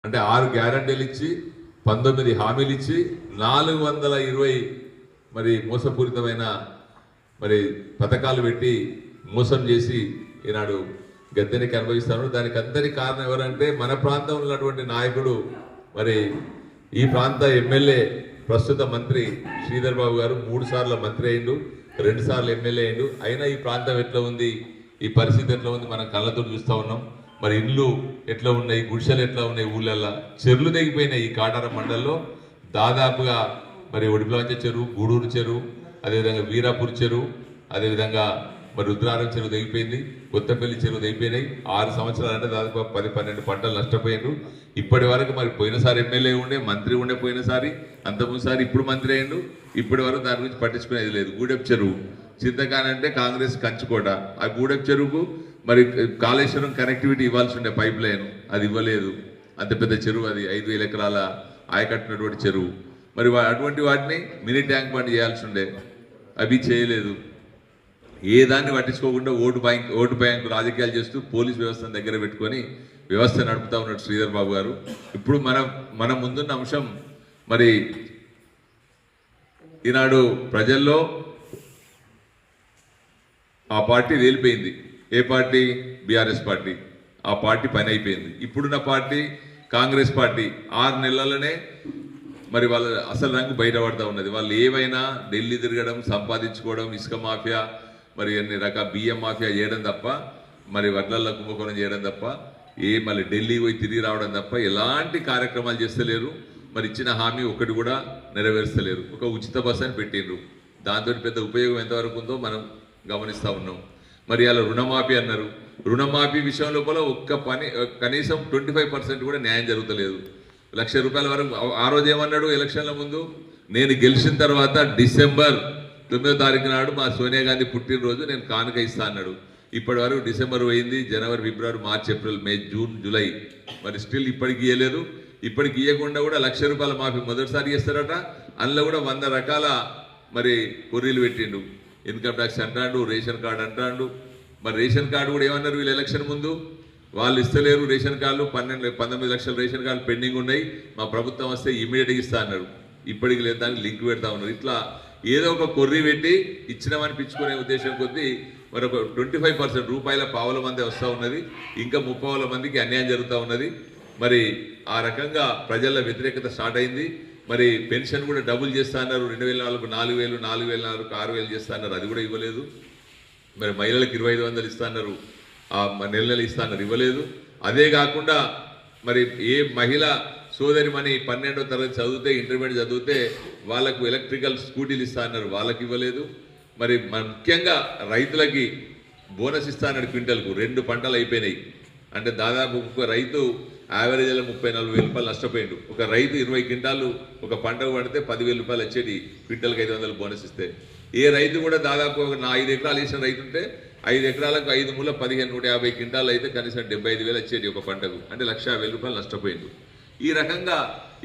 అంటే 6 గ్యారంటీలు ఇచ్చి 19 హామీలు ఇచ్చి 420 మరి మోసపూరితమైన మరి పథకాలు పెట్టి మోసం చేసి ఈనాడు గద్దెనికి అనుభవిస్తాను. దానికి అందరి కారణం ఎవరంటే మన ప్రాంతంలో ఉన్నటువంటి నాయకుడు, మరి ఈ ప్రాంత ఎమ్మెల్యే, ప్రస్తుత మంత్రి శ్రీధర్ బాబు గారు 3 సార్లు మంత్రి అయిండు, 2 సార్లు ఎమ్మెల్యే అయిండు. అయినా ఈ ప్రాంతం ఎట్లా ఉంది, ఈ పరిస్థితి ఎట్లా ఉంది మనం కళ్ళతో చూస్తూ ఉన్నాం. మరి ఇల్లు ఎట్లా ఉన్నాయి, గుడిసెలు ఎట్లా ఉన్నాయి, ఊళ్ళల్లో చెరువులు తెగిపోయినాయి. ఈ కాటారం మండలంలో దాదాపుగా మరి ఒడిపిలాంచ చెరువు, గూడూరు చెరువు, అదేవిధంగా వీరాపూర్ చెరువు, అదేవిధంగా మరి రుద్రారం చెరువు తెగిపోయింది, కొత్తపల్లి చెరువు తెగిపోయినాయి. 6 సంవత్సరాలు అంటే దాదాపు 10-12 పంటలు నష్టపోయారు. ఇప్పటి వరకు మరి పోయినసారి ఎమ్మెల్యే ఉండే, మంత్రి ఉండే పోయినసారి, అంతకుముందుసారి ఇప్పుడు మంత్రి అయ్యిండు. ఇప్పటి వరకు దాని గురించి పట్టించుకునేది లేదు. గూడెపు చెరువు చింతకాని అంటే కాంగ్రెస్ కంచుకోట. ఆ గూడెపు చెరువుకు మరి కాళేశ్వరం కనెక్టివిటీ ఇవ్వాల్సి ఉండే పైప్ లైన్, అది ఇవ్వలేదు. అంత పెద్ద చెరువు అది, 5,000 ఎకరాల ఆయకట్టినటువంటి చెరువు. మరి అటువంటి వాటిని మినీ ట్యాంక్ బండ్ చేయాల్సి ఉండే, అవి చేయలేదు. ఏ దాన్ని పట్టించుకోకుండా ఓటు బ్యాంకు రాజకీయాలు చేస్తూ పోలీస్ వ్యవస్థను దగ్గర పెట్టుకొని వ్యవస్థ నడుపుతా ఉన్నాడు శ్రీధర్ బాబు గారు. ఇప్పుడు మన ముందున్న అంశం, మరి ఈనాడు ప్రజల్లో ఆ పార్టీ వేలిపోయింది. ఏ పార్టీ? BRS party. ఆ పార్టీ పని అయిపోయింది. ఇప్పుడున్న పార్టీ కాంగ్రెస్ పార్టీ. 6 నెలలనే మరి వాళ్ళ అసలు రంగు బయటపడతా ఉన్నది. వాళ్ళు ఏవైనా ఢిల్లీ తిరగడం, సంపాదించుకోవడం, ఇసుక మాఫియా, మరి అన్ని రకాల బియ్యం మాఫియా చేయడం తప్ప, మరి వడ్లల్లో కుంభకోణం చేయడం తప్ప, మళ్ళీ ఢిల్లీ పోయి తిరిగి రావడం తప్ప ఎలాంటి కార్యక్రమాలు చేస్తలేరు. మరి ఇచ్చిన హామీ ఒకటి కూడా నెరవేర్చలేరు. ఒక ఉచిత బస్సు అని పెట్టిండ్రు, దాంతో పెద్ద ఉపయోగం ఎంతవరకు ఉందో మనం గమనిస్తూ ఉన్నాం. మరి అలా రుణమాఫీ అన్నారు. రుణమాఫీ విషయం లోపల కనీసం 25% కూడా న్యాయం జరుగుతలేదు. ₹1,00,000 వరకు. ఆ రోజు ఏమన్నాడు ఎలక్షన్ల ముందు? నేను గెలిచిన తర్వాత డిసెంబర్ 9వ తారీఖు నాడు మా సోనియా గాంధీ పుట్టినరోజు నేను కానుక ఇస్తా అన్నాడు. ఇప్పటి వరకు డిసెంబర్ పోయింది, జనవరి, ఫిబ్రవరి, మార్చి, ఏప్రిల్, మే, జూన్, జూలై, మరి స్టిల్ ఇప్పటికి ఇవ్వలేదు. ఇప్పటికి ఇవ్వకుండా కూడా ₹1,00,000 మాఫీ మొదటిసారి చేస్తారట. అందులో కూడా 100 రకాల మరి కొర్రీలు పెట్టిండు. ఇన్కమ్ ట్యాక్స్ అంటాడు, రేషన్ కార్డు అంటాడు. మరి రేషన్ కార్డు కూడా ఏమన్నారు వీళ్ళు ఎలక్షన్ ముందు? వాళ్ళు ఇస్తలేరు రేషన్ కార్డులు, 19 లక్షల రేషన్ కార్డులు పెండింగ్ ఉన్నాయి, మా ప్రభుత్వం వస్తే ఇమీడియట్గా ఇస్తా అన్నారు. ఇప్పటికి లేదు, దానికి లింక్ పెడతా ఉన్నారు. ఇట్లా ఏదో ఒక కొర్రీ పెట్టి ఇచ్చినమని పిచ్చుకునే ఉద్దేశం కొద్దీ మరి ఒక 25% రూపాయల పావుల మంది వస్తూ ఉన్నది. ఇంకా 30,000 మందికి అన్యాయం జరుగుతూ ఉన్నది. మరి ఆ రకంగా ప్రజల వ్యతిరేకత స్టార్ట్ అయింది. మరి పెన్షన్ కూడా డబుల్ చేస్తా అన్నారు. 2004 4,000, 4,004 6,000 చేస్తా అన్నారు, అది కూడా ఇవ్వలేదు. మరి మహిళలకు 2,500 ఇస్తా అన్నారు, నెల ఇస్తా అన్నారు, ఇవ్వలేదు. అదే కాకుండా మరి ఏ మహిళ సోదరిమణి 12వ తరగతి చదివితే, ఇంటర్మీడియట్ చదివితే వాళ్ళకు ఎలక్ట్రికల్ స్కూటీలు ఇస్తా అన్నారు, వాళ్ళకి ఇవ్వలేదు. మరి ముఖ్యంగా రైతులకి బోనస్ ఇస్తా అన్నాడు. క్వింటల్కు 2 పంటలు అయిపోయినాయి. అంటే దాదాపు ఒక రైతు యావరేజ్లో 30-40 వేల రూపాయలు నష్టపోయిండు. ఒక రైతు 20 క్వింటాలు ఒక పంటకు పడితే 10,000 రూపాయలు వచ్చేది, క్వింటల్కి 500 బోనస్ ఇస్తే. ఏ రైతు కూడా దాదాపు ఒక 5 ఎకరాలు వేసిన రైతు ఉంటే 5 ఎకరాలకు 5 మూల 150 క్వింటాలు అయితే కనీసం 75,000 వచ్చేది ఒక పంటకు. అంటే ₹1,50,000 రూపాయలు నష్టపోయిండు. ఈ రకంగా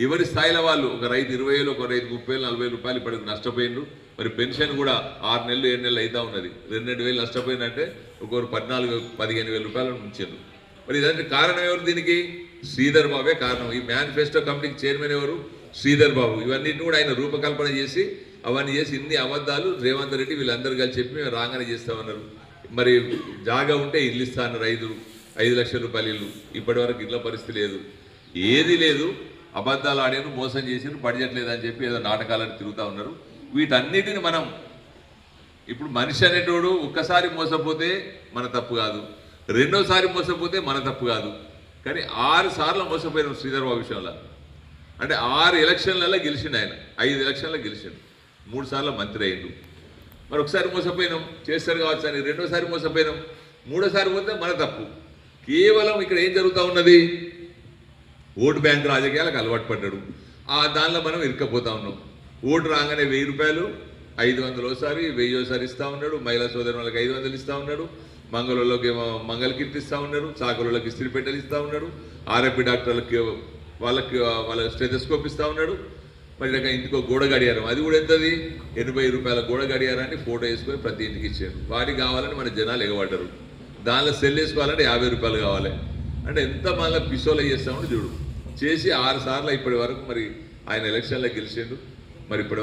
ఎవరి స్థాయిలో వాళ్ళు, ఒక రైతు 20,000, ఒక రైతు 30,000, 40,000 రూపాయలు ఇప్పటికి నష్టపోయిండ్రు. మరి పెన్షన్ కూడా 6 నెలలు 7 నెలలు అవుతా ఉన్నది. 2,000 నష్టపోయిందంటే ఒకరు 14,000-15,000 రూపాయలను ఉంచారు. మరి ఇదంటే కారణం ఎవరు? దీనికి శ్రీధర్ బాబే కారణం. ఈ మేనిఫెస్టో కమిటీకి చైర్మన్ ఎవరు? శ్రీధర్ బాబు. ఇవన్నిటిని కూడా ఆయన రూపకల్పన చేసి అవన్నీ చేసి ఇన్ని అబద్ధాలు రేవంత్ రెడ్డి వీళ్ళందరూ కలిసి చెప్పి మేము రాగానే చేస్తామన్నారు. మరి జాగా ఉంటే ఇల్లు ఇస్తా అన్నారు, 5 లక్షల రూపాయలు ఇల్లు. ఇప్పటి వరకు ఇళ్ళ పరిస్థితి లేదు, ఏది లేదు. అబద్ధాలు ఆడారు, మోసం చేసారు, బడ్జెట్ లేదని చెప్పి ఏదో నాటకాలను తిరుగుతూ ఉన్నారు. వీటన్నిటిని మనం ఇప్పుడు మనిషి అనేటోడు ఒక్కసారి మోసపోతే మన తప్పు కాదు, రెండోసారి మోసపోతే మన తప్పు కాదు. కానీ 6 సార్లు మోసపోయినాం శ్రీధర్ బాబు విషయంలో. అంటే 6 ఎలక్షన్లలో గెలిచిండు ఆయన, 5 ఎలక్షన్లో గెలిచిండు, 3 సార్లు మంత్రి అయిండు. మరి ఒకసారి మోసపోయినాం, చేస్తారు కావచ్చు అని. రెండోసారి మోసపోయినాం, మూడోసారి పోతే మన తప్పు. కేవలం ఇక్కడ ఏం జరుగుతూ ఉన్నది? ఓటు బ్యాంక్ రాజకీయాలకు అలవాటు పడ్డాడు. దానిలో మనం ఇరుక్కపోతా ఉన్నాం. ఓటు రాగానే 1,000 రూపాయలు, 500 ఒకసారి, 1000 ఒకసారి ఇస్తూ ఉన్నాడు. మహిళా సోదరు వాళ్ళకి 500 ఇస్తూ ఉన్నాడు. మంగళూరులోకి మంగళ కిట్ ఇస్తూ ఉన్నాడు. చాకరులకు ఇస్త్రీ పెట్టెలు ఇస్తూ ఉన్నాడు. ఆర్ఎంపీ డాక్టర్లకి వాళ్ళ స్టెథోస్కోప్ ఇస్తూ ఉన్నాడు. మరి ఇంటికో గోడ గడియారం, అది కూడా ఎంతది? 80 రూపాయల గోడ గడియారాన్ని ఫోటో వేసుకొని ప్రతి ఇంటికి ఇచ్చాడు. వాటికి కావాలని మన జనాలు ఎగబడ్డారు. దానిలో సెల్ వేసుకోవాలంటే 50 రూపాయలు కావాలి. అంటే ఎంత మళ్ళీ పిసోలు చేస్తామని చూడు. చేసి 6 సార్లు ఇప్పటి వరకు మరి ఆయన ఎలక్షన్లో గెలిచిండు. మరి ఇప్పటి